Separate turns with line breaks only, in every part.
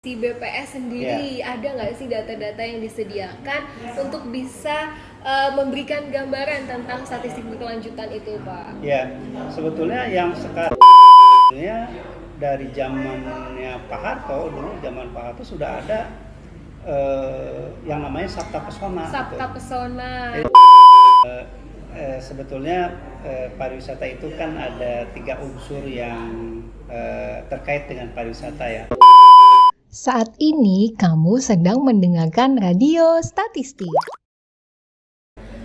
Si BPS sendiri ada nggak sih data-data yang disediakan untuk bisa memberikan gambaran tentang statistik berkelanjutan itu, Pak?
Ya, sebetulnya yang sekarang dari zamannya Pak Harto, dulu zaman Pak Harto sudah ada yang namanya Sabta Pesona.
Sabta
gitu.
Pesona.
Sebetulnya pariwisata itu kan ada 3 unsur yang terkait dengan pariwisata ya.
Saat ini kamu sedang mendengarkan radio statistik.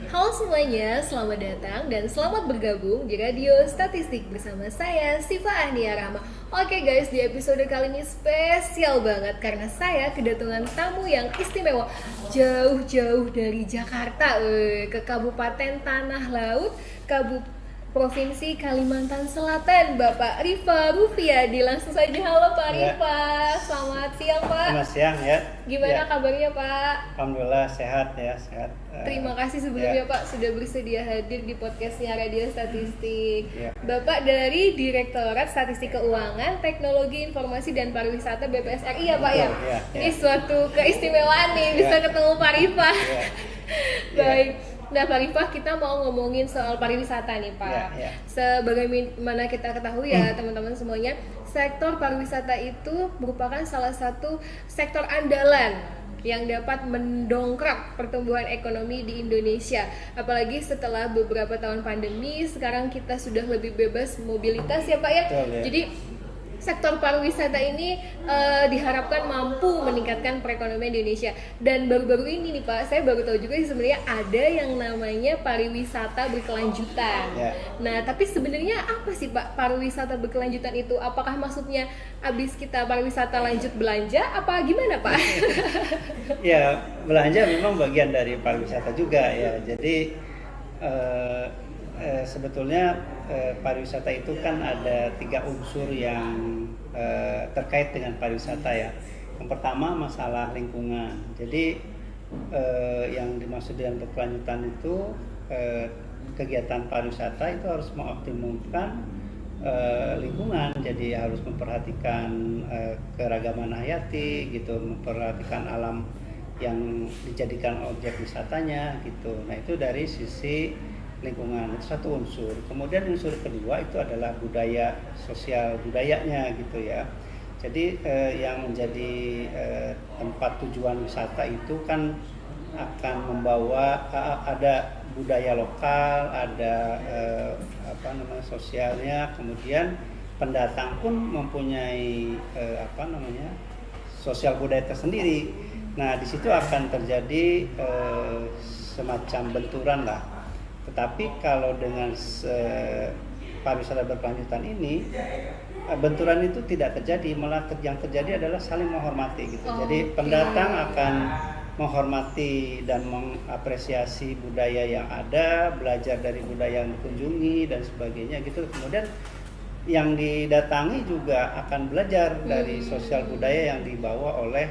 Halo semuanya, selamat datang dan selamat bergabung di Radio Statistik bersama saya, Siva Ahnia Rahma. Oke guys, di episode kali ini spesial banget karena saya kedatangan tamu yang istimewa jauh-jauh dari Jakarta ke Kabupaten Tanah Laut, Provinsi Kalimantan Selatan, Bapak Rifa Rufiadi. Langsung saja, halo Pak Rifa. Selamat siang Pak.
Selamat siang ya.
Gimana kabarnya Pak?
Alhamdulillah sehat ya, sehat.
Terima kasih sebelumnya Pak sudah bersedia hadir di podcastnya Radio Statistik.
Ya.
Bapak dari Direktorat Statistik Keuangan, Teknologi Informasi dan Pariwisata BPS RI ya Pak ya?
Ya.
Ini suatu keistimewaan nih bisa ketemu Pak Rifa. Baik. Nah Pak Rifa, kita mau ngomongin soal pariwisata nih Pak. Sebagaimana kita ketahui ya teman-teman semuanya, sektor pariwisata itu merupakan salah satu sektor andalan yang dapat mendongkrak pertumbuhan ekonomi di Indonesia. Apalagi setelah beberapa tahun pandemi, sekarang kita sudah lebih bebas mobilitas ya Pak ya.
Betul, ya.
Jadi sektor pariwisata ini diharapkan mampu meningkatkan perekonomian Indonesia. Dan baru-baru ini nih Pak, saya baru tahu juga sebenarnya ada yang namanya pariwisata berkelanjutan. Nah, tapi sebenarnya apa sih Pak pariwisata berkelanjutan itu? Apakah maksudnya abis kita pariwisata lanjut belanja? Apa gimana Pak?
Ya, belanja memang bagian dari pariwisata juga ya. Jadi sebetulnya pariwisata itu kan ada 3 unsur yang terkait dengan pariwisata ya. Yang pertama masalah lingkungan. Jadi yang dimaksud dengan berkelanjutan itu kegiatan pariwisata itu harus mengoptimalkan lingkungan. Jadi harus memperhatikan keragaman hayati gitu, memperhatikan alam yang dijadikan objek wisatanya gitu. Nah, itu dari sisi lingkungan, itu satu unsur. Kemudian unsur kedua itu adalah budaya, sosial budayanya gitu ya. Jadi yang menjadi tempat tujuan wisata itu kan akan membawa ada budaya lokal, ada sosialnya, kemudian pendatang pun mempunyai sosial budaya tersendiri. Nah, di situ akan terjadi semacam benturan lah. Tetapi kalau dengan pariwisata berkelanjutan ini benturan itu tidak terjadi, malah yang terjadi adalah saling menghormati gitu. Jadi pendatang akan menghormati dan mengapresiasi budaya yang ada, belajar dari budaya yang dikunjungi dan sebagainya gitu. Kemudian yang didatangi juga akan belajar dari sosial budaya yang dibawa oleh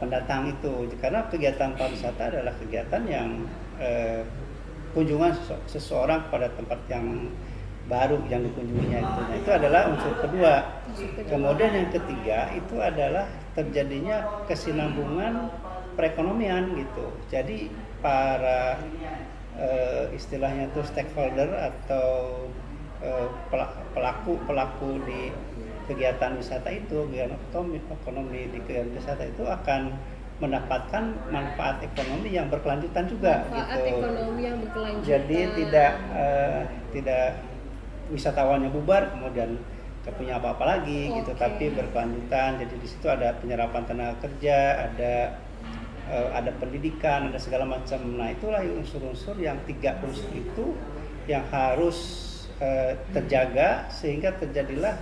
pendatang itu. Karena kegiatan pariwisata adalah kegiatan yang kunjungan seseorang pada tempat yang baru yang dikunjunginya gitu. Nah, itu adalah unsur kedua. Kemudian yang ketiga itu adalah terjadinya kesinambungan perekonomian gitu. Jadi para istilahnya itu stakeholder atau pelaku di kegiatan wisata itu, kegiatan ekonomi di kegiatan wisata itu akan mendapatkan manfaat ekonomi yang berkelanjutan juga.
Manfaat ekonomi yang berkelanjutan.
Jadi tidak wisatawannya bubar kemudian tidak punya apa-apa lagi gitu, tapi berkelanjutan. Jadi di situ ada penyerapan tenaga kerja, ada pendidikan, ada segala macam. Nah, itulah unsur-unsur yang 3 unsur itu yang harus terjaga sehingga terjadilah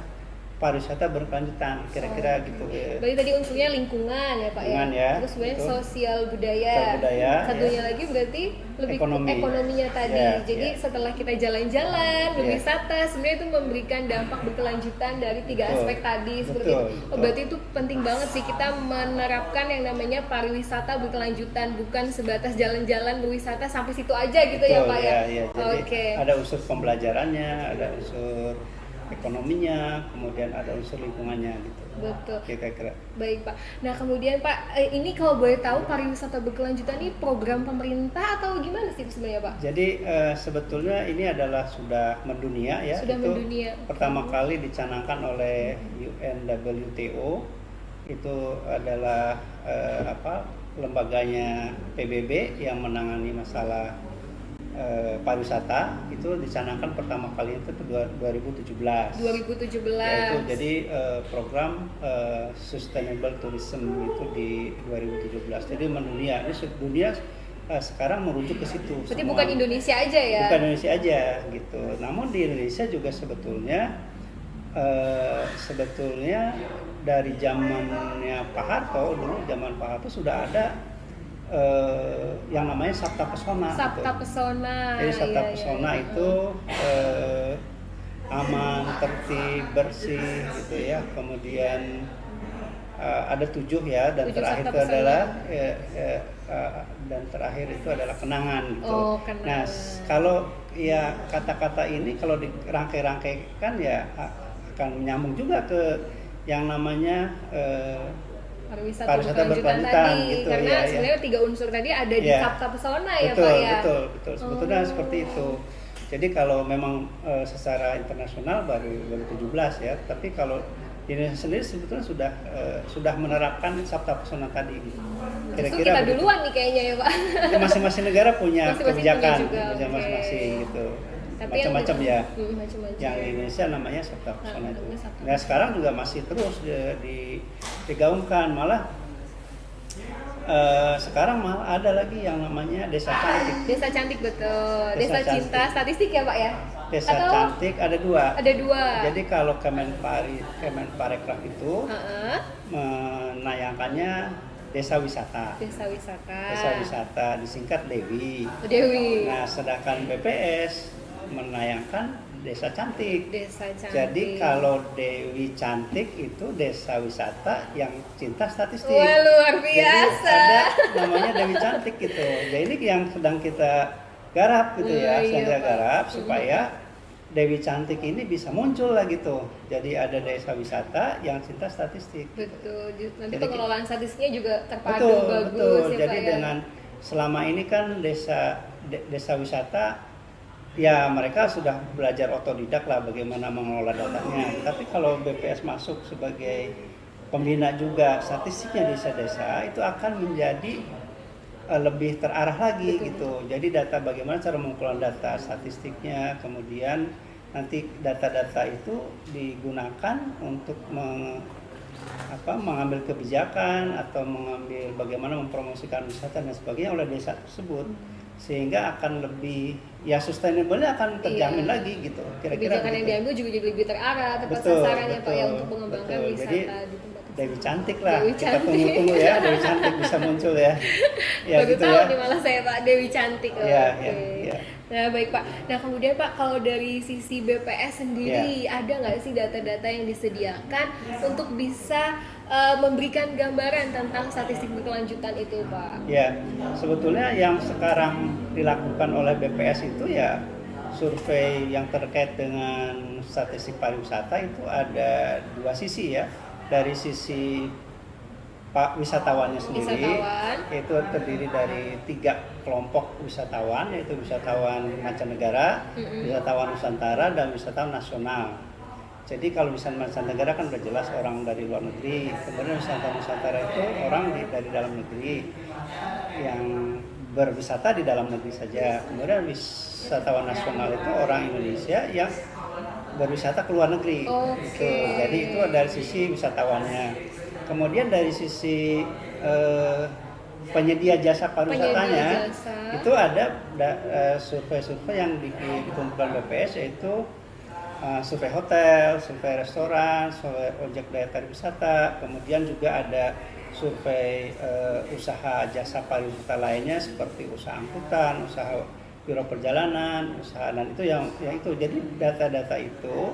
pariwisata berkelanjutan, kira-kira gitu.
Berarti tadi unsurnya lingkungan ya Pak
lingkungan,
ya. Terus kemudian sosial budaya. Satunya lagi berarti lebih ekonominya tadi. Jadi setelah kita jalan-jalan, berwisata, sebenarnya itu memberikan dampak berkelanjutan dari 3 aspek tadi seperti itu. Berarti itu penting banget sih kita menerapkan yang namanya pariwisata berkelanjutan, bukan sebatas jalan-jalan berwisata sampai situ aja gitu ya Pak ya.
Jadi ada unsur pembelajarannya, ada unsur ekonominya, kemudian ada unsur lingkungannya gitu.
Betul.
Kira-kira.
Baik Pak. Nah kemudian Pak, ini kalau boleh tahu pariwisata berkelanjutan ini program pemerintah atau gimana sih sebenarnya Pak?
Jadi sebetulnya ini adalah sudah mendunia ya.
Sudah
itu
mendunia.
Pertama kali dicanangkan oleh UNWTO. Itu adalah lembaganya PBB yang menangani masalah pariwisata. Itu dicanangkan pertama kali itu 2017.
2017.
Yaitu jadi program Sustainable Tourism itu di 2017. Jadi mendunia. Ini dunia sekarang merujuk ke situ.
Berarti bukan Indonesia aja ya?
Bukan Indonesia aja gitu. Namun di Indonesia juga sebetulnya dari zamannya Pak Harto, dulu zaman Pak Harto sudah ada yang namanya Sabta Pesona.
Sabta
gitu.
Pesona.
Jadi Sabta Pesona itu aman, tertib, bersih gitu ya. Kemudian ada 7 ya, dan
7
terakhir
Sabta
itu
Pesona.
adalah terakhir itu adalah kenangan gitu.
Oh, kenangan.
Nah, kalau ya kata-kata ini kalau dirangkai-rangkaikan ya akan menyambung juga ke yang namanya
pariwisata berkelanjutan
berkelanjutan
tadi
gitu,
karena
ya,
sebenarnya 3 unsur tadi ada di
Ya.
Sabta Pesona ya
betul,
Pak ya.
Betul. Sebetulnya seperti itu. Jadi kalau memang secara internasional baru 17 ya, tapi kalau di Indonesia sendiri sebetulnya sudah menerapkan Sabta Pesona tadi.
Justru kita
begitu.
duluan nih kayaknya ya Pak.
Ya, masing-masing negara punya
Masing-masing
kebijakan
punya juga, oke.
masing-masing gitu.
Tapi
Macam-macam ya.
Macam-macam.
Yang di Indonesia namanya Sabta Pesona itu.
namanya Sabta
Nah sekarang juga masih terus digaungkan, malah sekarang malah ada lagi yang namanya Desa Cantik.
Desa Cantik betul.
Desa
Desa Cinta
Cantik.
Statistik ya Pak ya?
Desa
Atau
Cantik ada 2.
ada 2.
Jadi kalau Kemenparekraf itu
Heeh.
menayangkannya Desa Wisata.
Desa Wisata.
Desa Wisata disingkat Dewi.
Dewi.
Nah, sedangkan BPS menayangkan Desa Cantik.
Desa Cantik.
Jadi kalau Dewi Cantik itu desa wisata yang cinta statistik.
Wah, luar biasa.
Jadi ada namanya Dewi Cantik gitu. Jadi ini yang sedang kita garap gitu ya, sedang kita
Pak.
garap supaya Dewi Cantik ini bisa muncul lah gitu. Jadi ada desa wisata yang cinta statistik.
Betul. Nanti
Jadi
pengelolaan statistiknya juga terpadu bagus ya
Jadi
Pak ya.
dengan selama ini kan desa wisata ya mereka sudah belajar otodidak lah bagaimana mengelola datanya. Tapi kalau BPS masuk sebagai pembina juga statistiknya di desa-desa itu akan menjadi lebih terarah lagi.
Betul.
Gitu. Jadi data bagaimana cara mengelola data statistiknya, kemudian nanti data-data itu digunakan untuk mengambil kebijakan atau mengambil bagaimana mempromosikan wisata dan sebagainya oleh desa tersebut, sehingga akan lebih ya sustainable-nya akan terjamin lagi gitu. Kira-kira
kebijakan yang
begitu.
diambil juga jadi lebih terarah, tepat
Betul,
sasarannya Pak ya
betul,
untuk mengembangkan
betul.
wisata
Jadi,
di tempat tersebut.
Dewi Cantik lah,
Dewi
kita
Cantik.
tunggu-tunggu ya Dewi Cantik bisa muncul ya. Ya
Baru
gitu
tahu
ya.
nih malah saya Pak, Dewi Cantik.
Iya,
Oke.
iya.
Nah baik Pak, nah kemudian Pak kalau dari sisi BPS sendiri ada nggak sih data-data yang disediakan untuk bisa memberikan gambaran tentang statistik berkelanjutan itu Pak?
Ya, sebetulnya yang sekarang dilakukan oleh BPS itu ya survei yang terkait dengan statistik pariwisata itu ada 2 sisi ya. Dari sisi wisatawannya sendiri, itu terdiri dari 3 kelompok wisatawan, yaitu wisatawan mancanegara, wisatawan Nusantara, dan wisatawan nasional. Jadi kalau wisatawan mancanegara kan udah jelas orang dari luar negeri, kemudian wisatawan Nusantara itu orang dari dalam negeri yang berwisata di dalam negeri saja. Kemudian wisatawan nasional itu orang Indonesia yang berwisata ke luar negeri. Gitu. Jadi itu dari sisi wisatawannya. Kemudian dari sisi penyedia jasa pariwisatanya, itu ada survei-survei yang dikumpulkan BPS, yaitu survei hotel, survei restoran, survei objek daya tarik wisata, kemudian juga ada survei usaha jasa pariwisata lainnya seperti usaha angkutan, usaha biro perjalanan, usaha, dan itu yang itu. Jadi data-data itu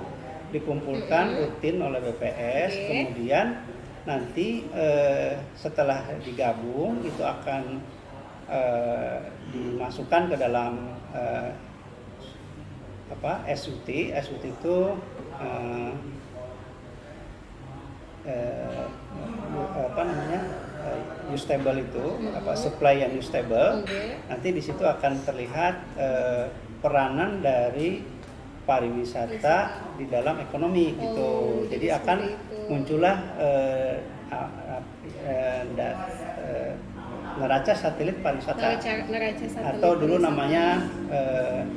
dikumpulkan rutin oleh BPS, kemudian nanti setelah digabung itu akan dimasukkan ke dalam SUT. SUT itu uh, apa namanya stable itu, supply yang stable. Nanti di situ akan terlihat peranan dari pariwisata di dalam ekonomi gitu. Jadi akan muncullah neraca satelit pariwisata, atau dulu namanya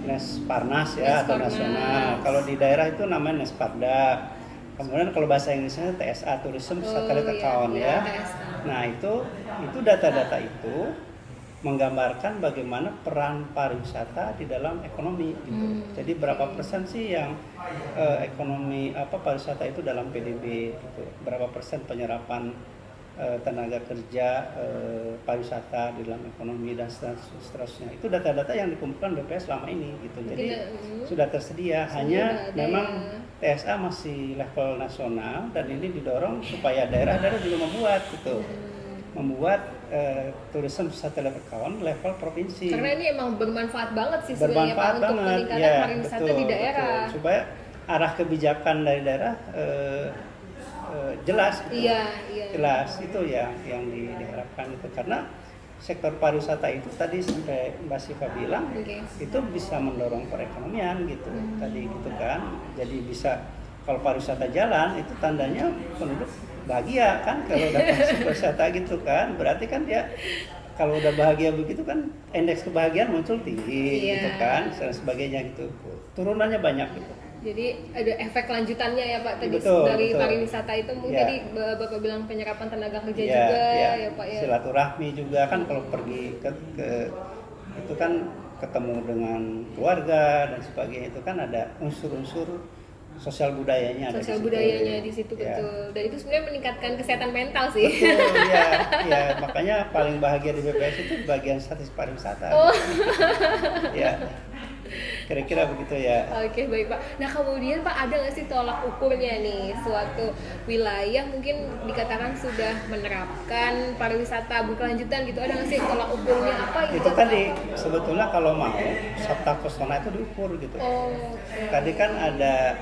Nesparnas ya, atau nasional. Kalau di daerah itu namanya Nesparda. Kemudian kalau bahasa Inggrisnya TSA, Tourism Satellite Account ya. Nah itu data-data itu menggambarkan bagaimana peran pariwisata di dalam ekonomi gitu. Jadi berapa persen sih yang ekonomi pariwisata itu dalam PDB gitu. Berapa persen penyerapan tenaga kerja pariwisata di dalam ekonomi dan seterusnya. Itu data-data yang dikumpulkan BPS selama ini gitu. Jadi sudah tersedia, hanya memang TSA masih level nasional dan ini didorong supaya daerah-daerah juga membuat tourism satellite account level provinsi.
Karena ini emang bermanfaat banget sih sebenarnya Pak untuk peningkatan pariwisata di daerah.
Betul. Supaya arah kebijakan dari daerah jelas gitu. Jelas itu yang diharapkan itu, karena sektor pariwisata itu tadi sampai Mbak Siva bilang itu bisa mendorong perekonomian gitu tadi gitu kan. Jadi bisa, kalau pariwisata jalan itu tandanya penduduk bahagia kan, kalau dapat pariwisata gitu kan, berarti kan dia kalau udah bahagia begitu kan indeks kebahagiaan muncul tinggi gitu kan, dan sebagainya gitu, turunannya banyak gitu.
Jadi ada efek lanjutannya ya Pak tadi dari pariwisata itu mungkin tadi Bapak bilang penyerapan tenaga kerja juga ya Pak ya.
Silaturahmi juga kan, kalau pergi ke itu kan ketemu dengan keluarga dan sebagainya, itu kan ada unsur-unsur sosial budayanya.
Di situ betul. Dan itu sebenarnya meningkatkan kesehatan mental sih.
Betul, ya makanya paling bahagia di BPS itu bagian statistik pariwisata. Ya. Kira-kira begitu ya.
Oke, baik Pak. Nah kemudian Pak, ada nggak sih tolak ukurnya nih suatu wilayah mungkin dikatakan sudah menerapkan pariwisata berkelanjutan gitu, ada nggak sih tolak ukurnya apa gitu?
Itu tadi sebetulnya kalau mau sabta pesona itu diukur gitu. Tadi kan ada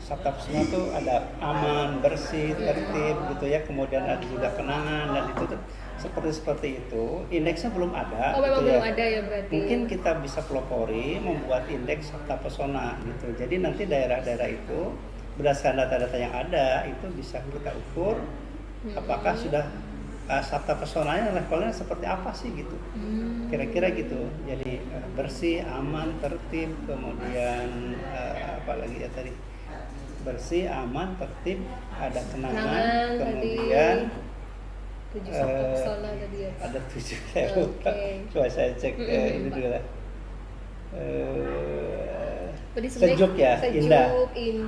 sabta pesona itu ada aman, bersih, tertib gitu ya, kemudian ada juga kenangan, dan itu seperti itu. Indeksnya belum ada.
Memang
gitu
belum ada ya berarti.
Mungkin kita bisa pelopori membuat indeks sabta pesona gitu. Jadi nanti daerah-daerah itu berdasarkan data-data yang ada itu bisa kita ukur apakah sudah sabta pesonanya levelnya seperti apa sih gitu. Kira-kira gitu. Jadi bersih, aman, tertib, kemudian apalagi ya tadi, bersih, aman, tertib, ada kenangan, kemudian
7 sabta pesona tadi ya Pak.
Ada 7 saya lupa. Coba saya cek ini dulu lah. Sejuk ya, indah,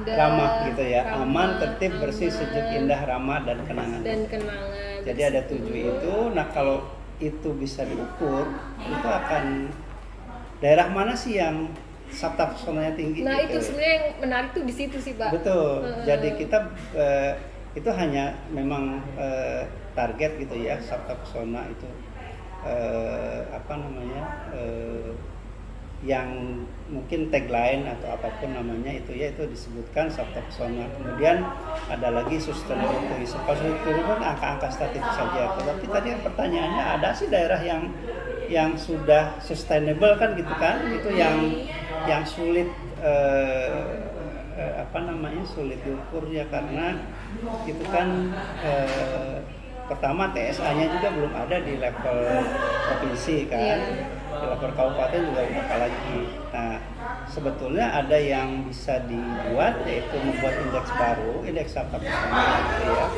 ramah gitu ya, aman, tertib, bersih, sejuk, indah, ramah, dan kenangan. Jadi ada 7 itu. Nah kalau itu bisa diukur, itu akan daerah mana sih yang sabta pesonanya tinggi?
Nah
gitu.
itu sebenarnya yang menarik tuh di situ sih Pak.
Betul. Jadi kita itu hanya memang target gitu ya, sabta pesona itu yang mungkin tagline atau apapun namanya itu ya, itu disebutkan sabta pesona. Kemudian ada lagi sustainable tourism. Kalau itu kan angka-angka statistik saja. Tapi tadi pertanyaannya, ada sih daerah yang sudah sustainable kan gitu kan? Itu yang sulit sulit diukur ya, karena itu kan pertama TSA-nya juga belum ada di level provinsi kan, di level kabupaten juga udah apalagi. Nah sebetulnya ada yang bisa dibuat, yaitu membuat indeks baru, indeks sabta pesona gitu ya.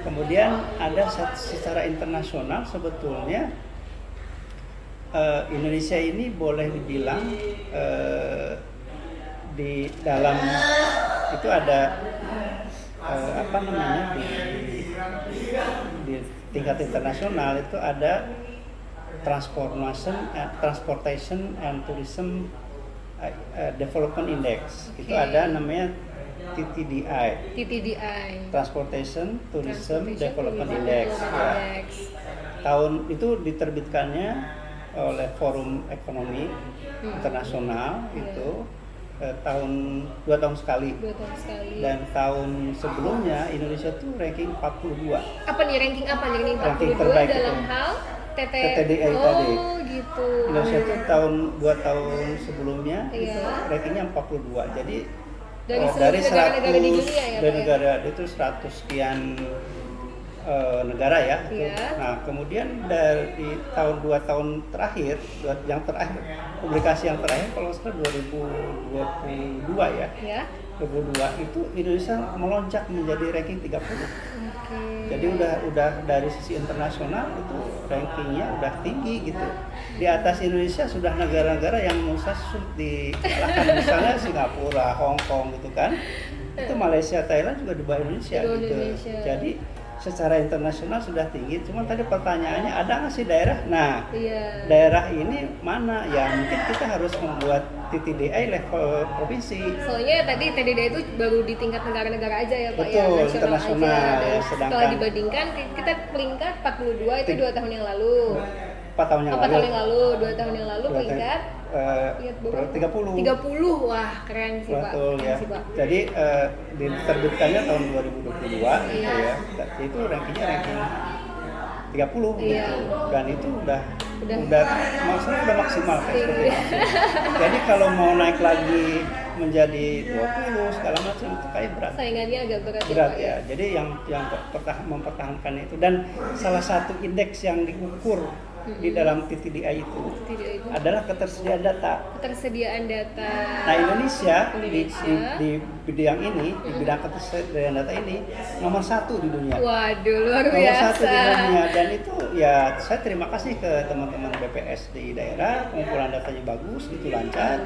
Kemudian ada secara internasional sebetulnya Indonesia ini boleh dibilang di dalam itu ada di tingkat internasional itu ada Transportation and Tourism Development Index. Itu ada namanya TTDI. Transportation Tourism Development Index. Tahun itu diterbitkannya oleh Forum Ekonomi Internasional itu dua tahun sekali.
2 tahun sekali.
Dan tahun sebelumnya Indonesia tuh ranking 42.
Apa nih ranking apa nih? Ranking 42
Ranking terbaik
dalam
itu.
hal
TTDI
oh,
tadi.
Gitu.
Indonesia tuh 2 tahun sebelumnya
Iya.
itu rankingnya 42. Jadi
Dari seluruh negara-negara di dunia ya,
dari
Pak, ya?
negara itu 100 sekian negara ya. Itu.
Iya.
Nah kemudian dari dua tahun terakhir, yang terakhir publikasi yang terakhir kalau sekarang 2022 ya.
Ya.
2022 itu Indonesia melonjak menjadi ranking 30.
Oke.
Jadi udah dari sisi internasional itu rankingnya udah tinggi gitu. Di atas Indonesia sudah negara-negara yang susah sulit dikalahkan, misalnya Singapura, Hong Kong gitu kan. Itu Malaysia, Thailand juga di bawah Indonesia
Di bawah
gitu.
Indonesia.
Jadi secara internasional sudah tinggi. Cuma tadi pertanyaannya ada nggak sih daerah? Nah,
Iya.
daerah ini mana? Ya mungkin kita harus membuat TTDI level provinsi.
Soalnya tadi TDD itu baru di tingkat negara-negara aja ya Pak,
Betul,
ya nasional
internasional,
aja. Dan
ya, sedangkan-
setelah dibandingkan kita peringkat 42 itu 2 tahun yang lalu.
4 tahun yang
4 tahun yang lalu, 2 tahun yang lalu
Dua
peringkat lihat berapa?
30.
30. Wah, keren sih Pak.
Betul
Keren
ya.
sih, Pak.
Jadi diterbitkannya tahun 2022
Iya.
ya. Itu rankingnya ranking 30
Iya.
gitu. Dan itu udah
Udah.
maksudnya udah maksimal kayak seperti
Iya.
itu. Jadi kalau mau naik lagi menjadi 20 segala macam itu kayak berat.
Saingannya agak berat,
Berat
Pak,
ya. Jadi yang mempertahankan itu, dan salah satu indeks yang diukur di dalam TTDI itu
Tidak itu.
adalah ketersediaan data.
Ketersediaan data.
Nah Indonesia,
Indonesia.
di bidang ini, di bidang ketersediaan data ini nomor 1 di dunia.
Waduh, luar
Nomor 1
biasa.
di dunia, dan itu ya saya terima kasih ke teman-teman BPS di daerah, pengumpulan datanya bagus, itu lancar,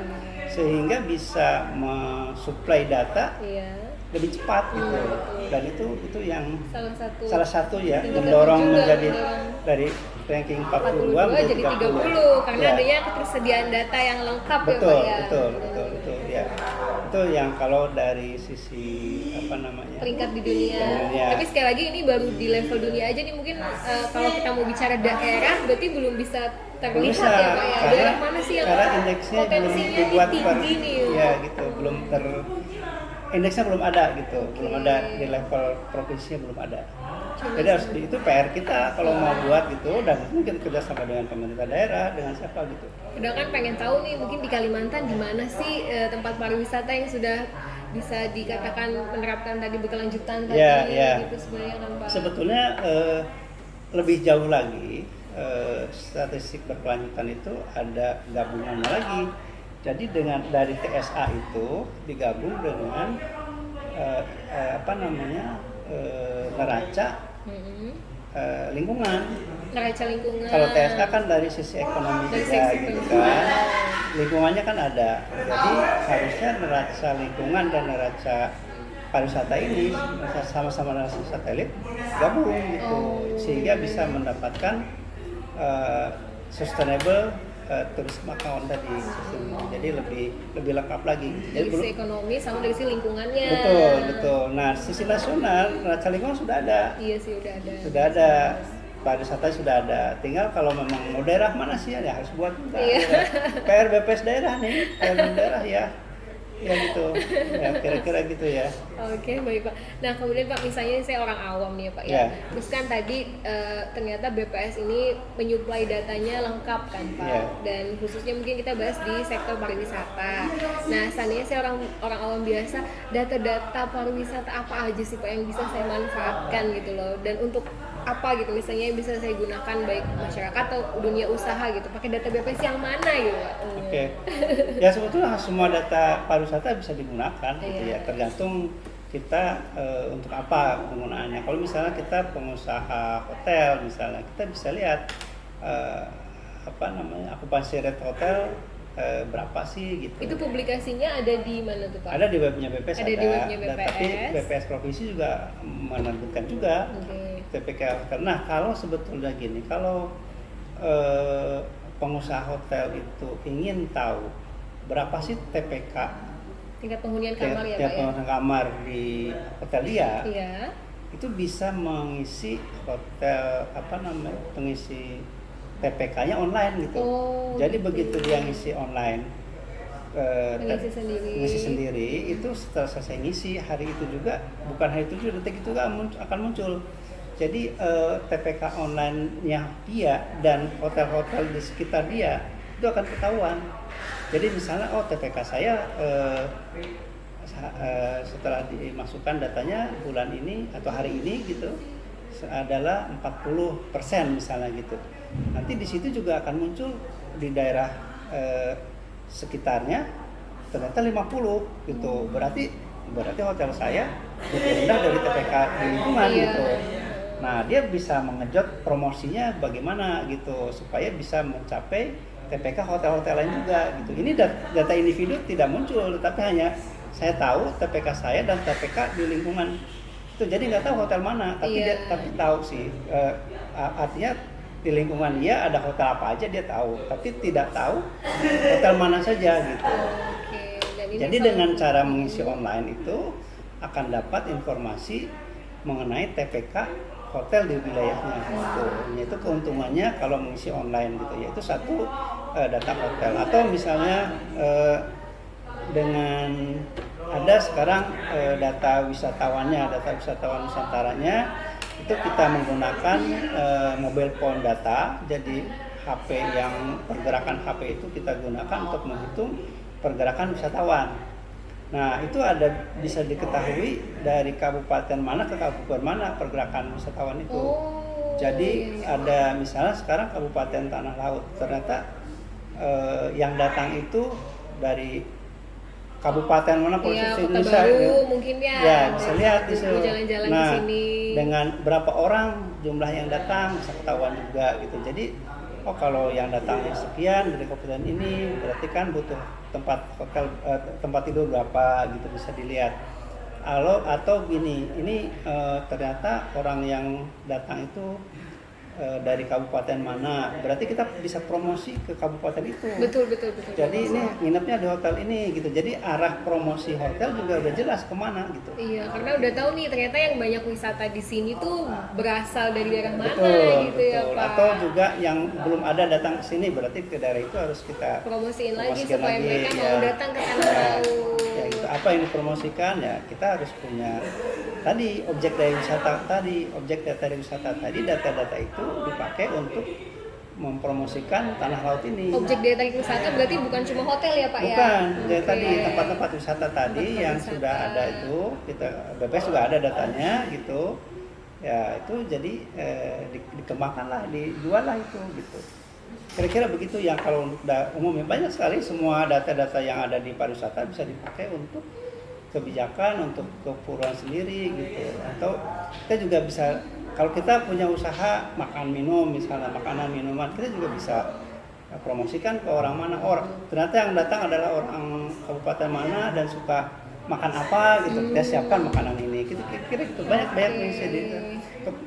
sehingga bisa mensuplai data
Iya.
lebih cepat gitu. Dan itu yang
Salah satu
ya
tingkatan
mendorong
juga,
menjadi
mendorong.
dari ranking
42
42 menjadi
jadi 30 karena
Ya.
adanya ketersediaan data yang lengkap
Betul,
ya Pak ya.
betul ya. Itu yang kalau dari sisi apa namanya?
Peringkat di dunia.
Dunia.
Tapi sekali lagi ini baru di level dunia aja nih, mungkin kalau kita mau bicara daerah berarti belum bisa terlihat
Bisa,
ya Pak ya. Daerah mana sih yang
karena indeksnya belum
potensinya
dibuat
ini tinggi nih?
ya gitu, indeksnya belum ada gitu, belum ada di level provinsinya, belum ada. Jadi harus itu PR kita kalau mau buat gitu, dan mungkin kerjasama dengan pemerintah daerah, dengan siapa gitu.
Udah kan pengen tahu nih mungkin di Kalimantan di mana sih tempat pariwisata yang sudah bisa dikatakan menerapkan tadi berkelanjutan tadi
Ya.
gitu sebenarnya kan Pak.
Sebetulnya lebih jauh lagi, statistik berkelanjutan itu ada gabungannya lagi. Jadi dari TSA itu digabung dengan neraca lingkungan.
Neraca lingkungan.
Kalau TSA kan dari sisi ekonomi
Dari
juga
sisi
gitu
ekonomi.
kan. Lingkungannya kan ada. Jadi harusnya neraca lingkungan dan neraca pariwisata ini sama-sama neraca satelit gabung gitu, sehingga bisa mendapatkan sustainable tourism account tadi sistem. Jadi lebih lengkap lagi.
Dari sisi ekonomi sama dari sisi lingkungannya.
Betul. Nah, sisi nasional neraca lingkungan sudah ada.
Iya sih udah ada.
Sudah ada. Pariwisata sudah ada. Tinggal kalau memang mau daerah mana sih ya harus buat juga.
Iya.
PR BPS daerah nih, PR daerah ya. Ya gitu. Ya kira-kira gitu ya.
Oke, baik Pak. Nah kemudian Pak, misalnya saya orang awam nih ya Pak ya.
Ya.
Terus kan tadi ternyata BPS ini menyuplai datanya lengkap kan Pak.
Ya.
Dan khususnya mungkin kita bahas di sektor pariwisata. Nah seandainya saya orang awam biasa, data-data pariwisata apa aja sih Pak yang bisa saya manfaatkan gitu loh. Dan untuk apa gitu misalnya yang bisa saya gunakan baik masyarakat atau dunia usaha gitu, pakai data BPS yang mana gitu Pak?
Oke. Ya sebetulnya semua data pariwisata bisa digunakan gitu ya, tergantung kita untuk apa penggunaannya. Kalau misalnya kita pengusaha hotel misalnya, kita bisa lihat okupansi rate hotel berapa sih gitu.
Itu publikasinya ada di mana tuh Pak?
Ada di webnya BPS,
Ada di webnya BPS.
Tapi BPS provinsi juga menerbitkan juga TPK. Karena kalau sebetulnya gini, kalau pengusaha hotel itu ingin tahu berapa sih TPK
tingkat penghunian kamar ya Pak ya?
penghunian kamar di Hotelia,
Iya.
itu bisa mengisi pengisi TPK-nya online gitu.
Oh,
Jadi
gitu.
begitu dia ngisi online, ngisi sendiri itu setelah selesai ngisi hari itu juga, bukan hari itu juga, detik itu akan muncul. Jadi TPK online-nya dia dan hotel-hotel di sekitar dia itu akan ketahuan. Jadi misalnya TPK saya setelah dimasukkan datanya bulan ini atau hari ini gitu adalah 40% misalnya gitu. Nanti di situ juga akan muncul di daerah sekitarnya ternyata 50 gitu. Berarti hotel saya lebih rendah dari TPK di lingkungan gitu. Nah, dia bisa mengejot promosinya bagaimana gitu supaya bisa mencapai TPK hotel-hotel lain juga gitu. Ini data individu tidak muncul, tapi hanya saya tahu TPK saya dan TPK di lingkungan itu. Jadi nggak tahu hotel mana, tapi tapi tahu sih. Artinya di lingkungan dia ada hotel apa aja dia tahu, tapi tidak tahu hotel mana saja gitu. Jadi dengan cara mengisi online itu akan dapat informasi mengenai TPK hotel di wilayahnya gitu. Itu keuntungannya kalau mengisi online gitu, yaitu satu data hotel, atau misalnya dengan ada sekarang data wisatawan Nusantaranya itu kita menggunakan mobile phone data. Jadi HP yang pergerakan HP itu kita gunakan untuk menghitung pergerakan wisatawan. Nah, itu bisa diketahui dari kabupaten mana ke kabupaten mana pergerakan wisatawan itu. Jadi ada misalnya sekarang Kabupaten Tanah Laut, ternyata yang datang itu dari kabupaten mana provinsi Indonesia
mungkin ya
bisa lihat di situ.
Jalan-jalan
Nah,
di sini.
dengan berapa orang jumlah yang datang bisa ketahuan juga gitu. Jadi kalau yang datangnya sekian dari kabupaten ini berarti kan butuh tempat tidur berapa gitu, bisa dilihat. Atau gini, ini ternyata orang yang datang itu dari kabupaten mana, berarti kita bisa promosi ke kabupaten itu.
Betul.
Jadi ini nginepnya di hotel ini gitu. Jadi arah promosi hotel juga udah jelas kemana gitu.
Iya, karena udah tahu nih ternyata yang banyak wisata di sini tuh berasal dari daerah mana gitu ya Pak.
Atau juga yang belum ada datang ke sini, berarti ke daerah itu harus kita
promosiin lagi supaya mereka mau datang ke Tanah Laut.
Ya gitu. Apa yang dipromosikan ya kita harus punya tadi objek data dari wisata tadi, data-data itu dipakai untuk mempromosikan Tanah Laut ini.
Objek data wisata berarti bukan cuma hotel ya Pak?
Bukan, ya tadi tempat-tempat wisata tadi yang sudah ada itu, BPS juga ada datanya gitu. Ya itu jadi dikembangkan lah, dijual lah itu gitu. Kira-kira begitu yang kalau umumnya banyak sekali semua data-data yang ada di pariwisata bisa dipakai untuk kebijakan, untuk keperluan sendiri gitu. Atau kita juga bisa, kalau kita punya usaha makan minum misalnya, makanan minuman, kita juga bisa promosikan ke orang mana. Ternyata yang datang adalah orang kabupaten mana dan suka makan apa gitu, kita siapkan makanan ini. Kira-kira gitu banyak yang bisa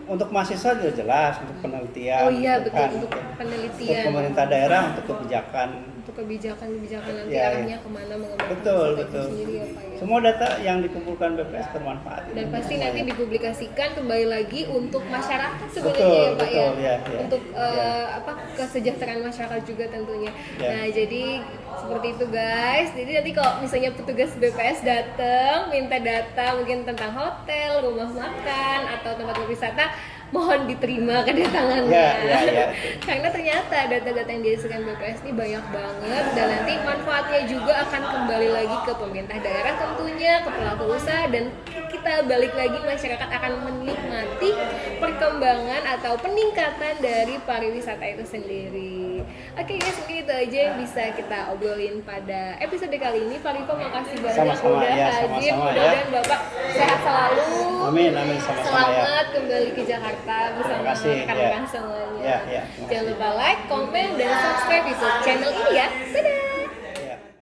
untuk mahasiswa juga jelas, untuk penelitian.
Untuk penelitian.
Untuk pemerintah daerah, untuk kebijakan
nanti arahnya kemana
betul.
sendiri ya Pak ya.
Semua data yang dikumpulkan BPS bermanfaat.
Dan pasti nanti dipublikasikan kembali lagi untuk masyarakat sebenarnya ya Pak ya. Untuk kesejahteraan masyarakat juga tentunya. Nah, jadi seperti itu guys. Jadi nanti kalau misalnya petugas BPS datang minta data mungkin tentang hotel, rumah makan atau tempat wisata, mohon diterima kedatangannya. Karena ternyata data-data yang dihasilkan BPS ini banyak banget dan nanti manfaatnya juga akan kembali lagi ke pemerintah daerah tentunya, ke pelaku usaha, dan kita balik lagi masyarakat akan menikmati perkembangan atau peningkatan dari pariwisata itu sendiri. Oke guys, mungkin itu aja yang bisa kita obrolin pada episode kali ini. Pak Riko, makasih banyak udah hadir. Mudah-mudahan Bapak sehat selalu.
Amin, sama-sama.
Selamat kembali ke Jakarta bersama rekan-rekan semuanya. Jangan lupa like, komen, dan subscribe YouTube channel ini ya. Dadah!